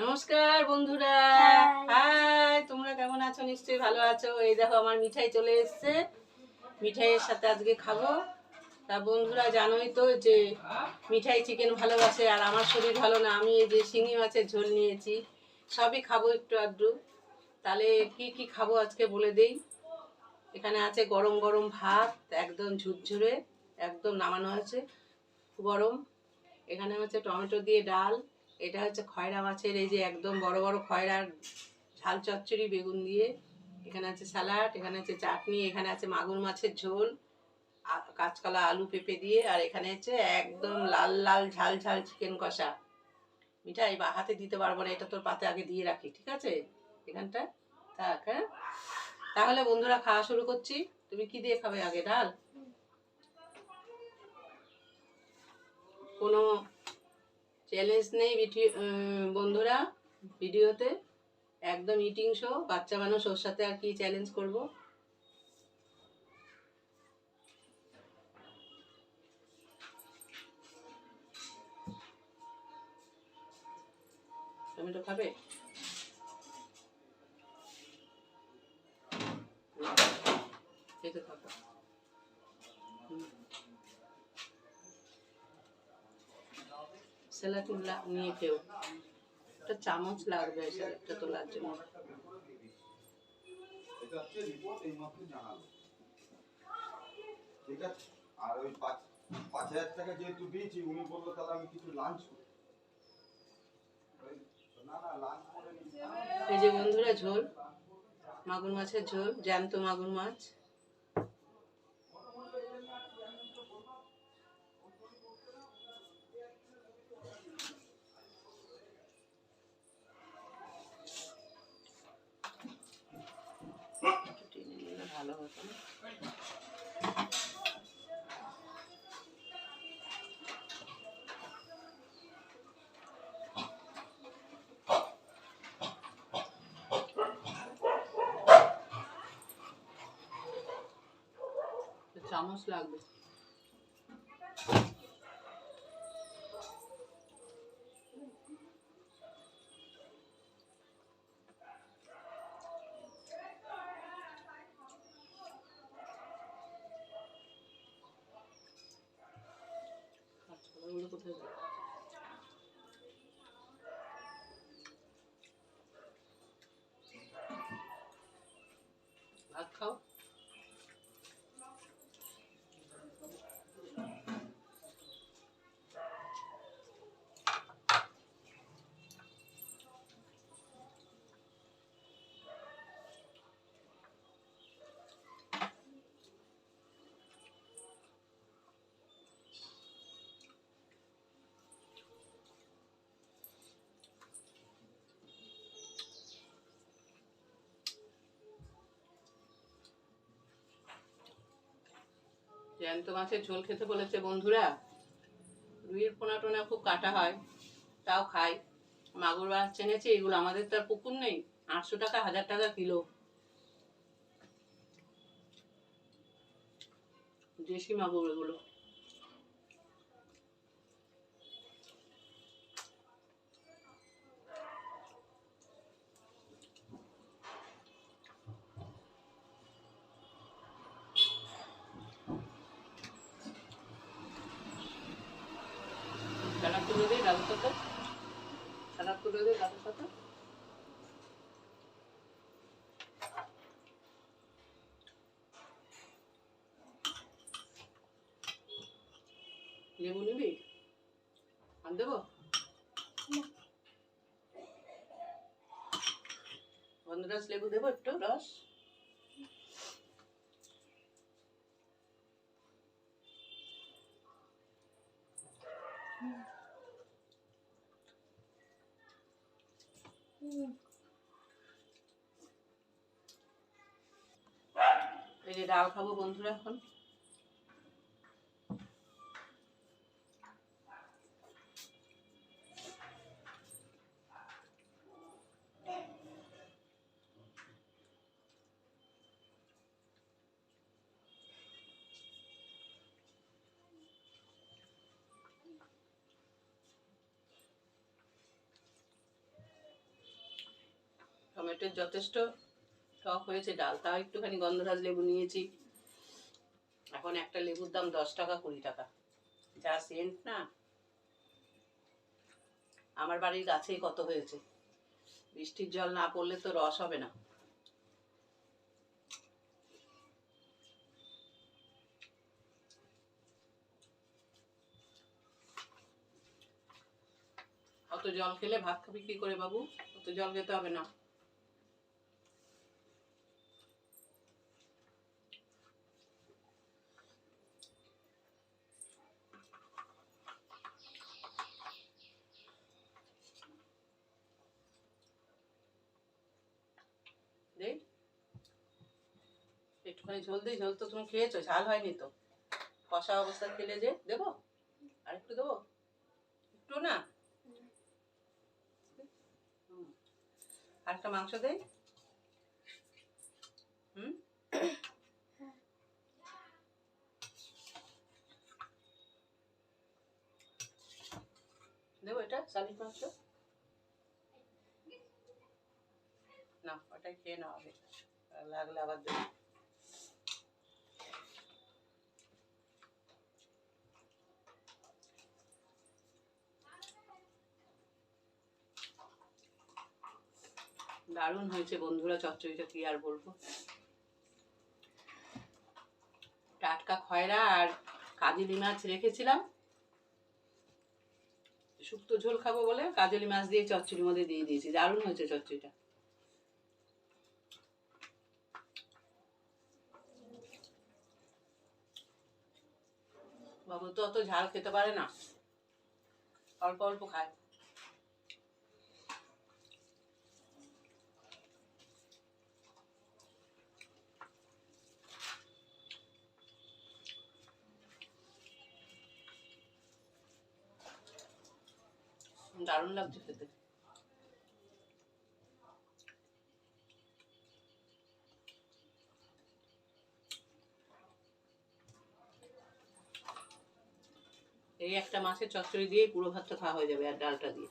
নমস্কার বন্ধুরা। হাই, তোমরা কেমন আছো? নিশ্চয়ই ভালো আছো। এই দেখো আমার মিঠাই চলে এসেছে, মিঠাইয়ের সাথে আজকে খাবো। তা বন্ধুরা জানোই তো যে মিঠাই চিকেন ভালোবাসে, আর আমার শরীর ভালো না। আমি এই যে শিঙি মাছের ঝোল নিয়েছি, সবই খাবো একটু আধটু। তাহলে কি কি খাবো আজকে বলে দেই। এখানে আছে গরম গরম ভাত, একদম ঝুরঝুরে, একদম নামানো হয়েছে গরম। এখানে হচ্ছে টমেটো দিয়ে ডাল। এটা হচ্ছে খয়রা মাছের, এই যে একদম বড় বড় খয়রার ঝাল চচ্চড়ি বেগুন দিয়ে। এখানে আছে স্যালাড, এখানে আছে চাটনি, এখানে আছে মাগুর মাছের ঝোল কাঁচকলা আলু পেঁপে দিয়ে, আর এখানে হচ্ছে একদম লাল লাল ঝাল ঝাল চিকেন কষা। মিঠাই বা হাতে দিতে পারবো না, এটা তোর পাতে আগে দিয়ে রাখি, ঠিক আছে? এখানটা থাক। হ্যাঁ, তাহলে বন্ধুরা খাওয়া শুরু করছি। তুমি কি দিয়ে খাবে আগে? ডাল? কোনো চ্যালেঞ্জ নেই বন্ধুরা ভিডিওতে, একদম ইটিং শো। বাচ্চা মানুষ, ওর সাথে আর কি চ্যালেঞ্জ করব। টমেটো খাবে? খেতে থাকো। স্যালাড নিয়ে খেও, একটা চামচ লাগবে স্যালাডটা তোলার জন্য। ঠিক আছে, আর ওই 5,000 টাকা যেহেতু দিয়েছি, উনি বললো তাহলে আমি কিছু লাঞ্চ করি। এই যে বন্ধুরা ঝোল, মাগুর মাছের ঝোল, জ্যান্ত মাগুর মাছ। ভালো হতো না। চামচ লাগবে। কোথায় যাবে? ভাত খাও। জ্যান্ত মাছের ঝোল খেতে বলেছে বন্ধুরা। রুইয়ের পোনা টোনা খুব কাটা হয়, তাও খাই। মাগুর মাছ এনেছে, এগুলো আমাদের তো আর পুকুর নেই। 800 টাকা 1000 টাকা কিলো, দেশি মাগুর এগুলো। স্যালাড তুলে দিই ডালের সাথে, স্যালাড তুলে দিই ডালের সাথে। লেবু নিবি? আর দেবো? গন্ধরাজ লেবু দেবো একটু রস। এই যে ডাল খাবো বন্ধুরা এখন। পেটের যথেষ্ট টক হয়েছে ডাল, তাও একটুখানি গন্ধরাজ লেবু নিয়েছি। এখন একটা লেবুর দাম 10 টাকা 20 টাকা, যা সেন্ট না। আমার বাড়ির গাছেই কত হয়েছে, বৃষ্টির জল না পড়লে তো রস হবে না। অত জল খেলে ভাত খাবি কি করে বাবু? অত জল খেতে হবে না। দেখ একটুখানি ঝোল দিই, ঝোল তো তুমি খেয়েছো, ঝাল হয়নি তো। কষা অবস্থা খেলে যে দেবো, আর একটু দেবো, একটু না। আর একটা মাংস দেই। হুম, দেবো এটা শালিক মাংস। না, ওটাই খেয়ে নাও আগে, লাগলে আবার দেবো। দারুণ হয়েছে বন্ধুরা চচ্চড়িটা, কি আর বলবো। টাটকা খয়রা আর কাজলি মাছ রেখেছিলাম, শুক্তো ঝোল খাবো বলে কাজলি মাছ দিয়ে চচ্চড়ির মধ্যে দিয়ে দিয়েছি। দারুণ হয়েছে চচ্চড়িটা। বাবু তো অত ঝাল খেতে পারে না, অল্প অল্প খায়। দারুণ লাগছে খেতে। এই একটা মাছের চচ্চড়ি দিয়ে পুরো ভাতটা খাওয়া হয়ে যাবে, আর ডালটা দিয়ে।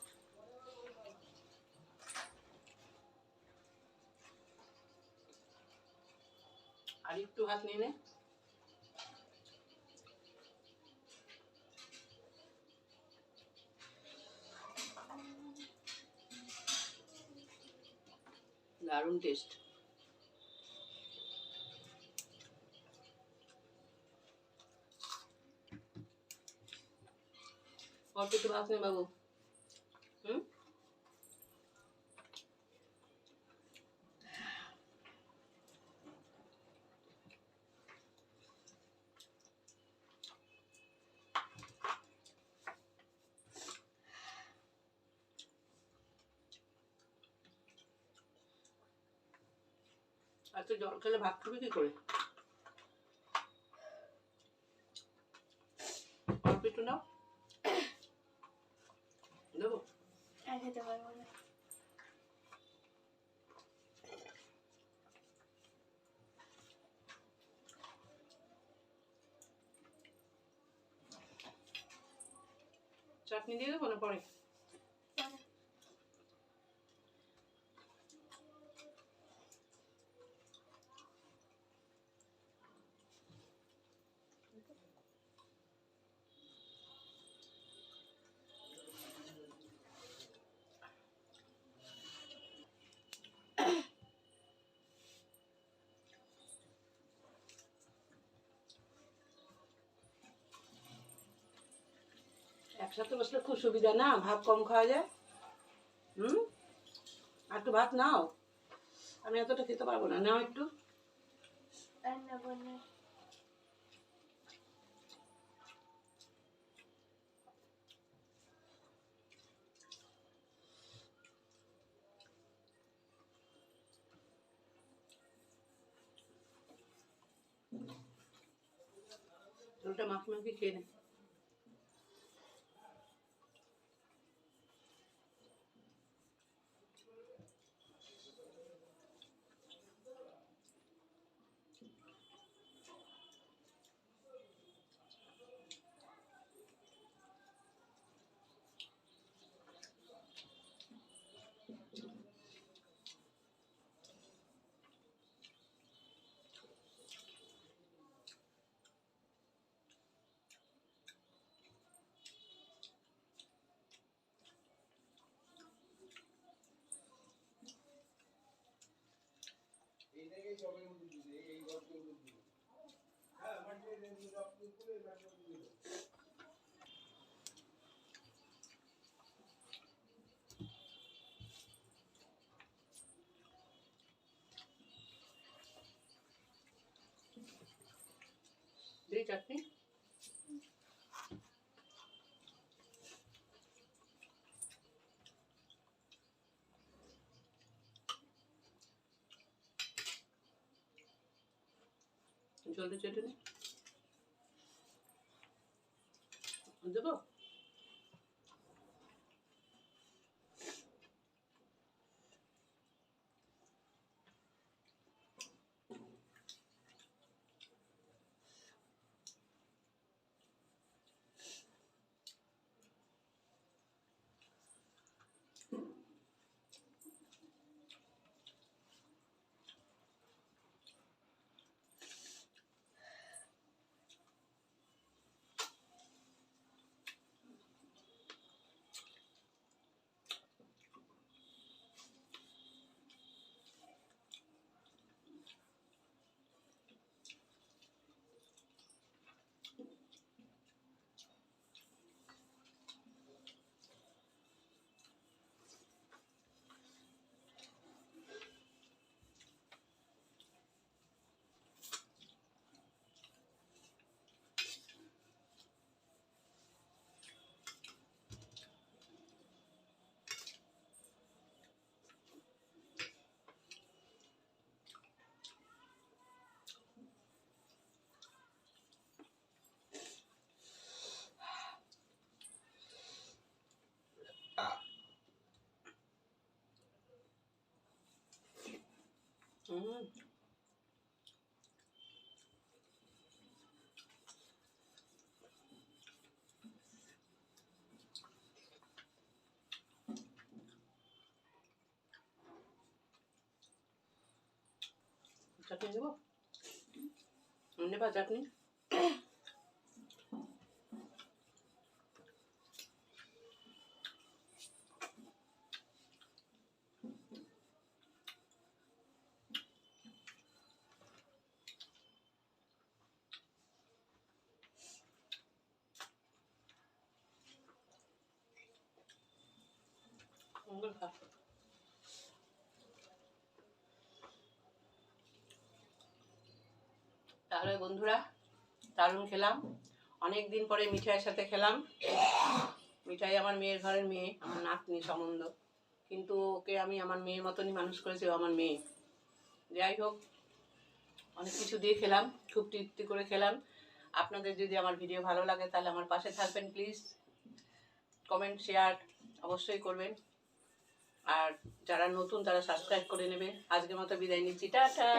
আর একটু ভাত নিয়ে নে। দারুণ টেস্ট। অল্প একটু ভাত নে বাবু। হুম, আর তুই জল খেলে ভাত খাবি কি করে? অল্প একটু নাও, দেবো। খেতে পারবো না। চাটনি দিয়ে দেবো না পরে? একসাথে বসলে খুব সুবিধা না, ভাত কম খাওয়া যায়। হুম, আর একটু ভাত নাও, আমি এতটা খেতে পারবো না, নাও একটু। ঝোলটা মাখি মাখি খেয়ে নে। দিই চাটনি। জলদি চেটে নি দেবো। চাটনি দেবো, নেবা চাটনি? তাহলে বন্ধুরা দারুণ খেলাম, অনেক দিন পরে মিঠাইয়ের সাথে খেলাম। মিঠাই আমার মেয়ের ঘরের মেয়ে, আমার নাতনি সম্বন্ধ, কিন্তু ওকে আমি আমার মেয়ের মতনই মানুষ করেছি, ও আমার মেয়ে। যাই হোক, অনেক কিছু দিয়ে খেলাম, খুব তৃপ্তি করে খেলাম। আপনাদের যদি আমার ভিডিও ভালো লাগে তাহলে আমার পাশে থাকবেন, প্লিজ কমেন্ট শেয়ার অবশ্যই করবেন, আর যারা নতুন তারা সাবস্ক্রাইব করে নেবেন। আজকের মতো বিদায় নিচ্ছি, টাটা।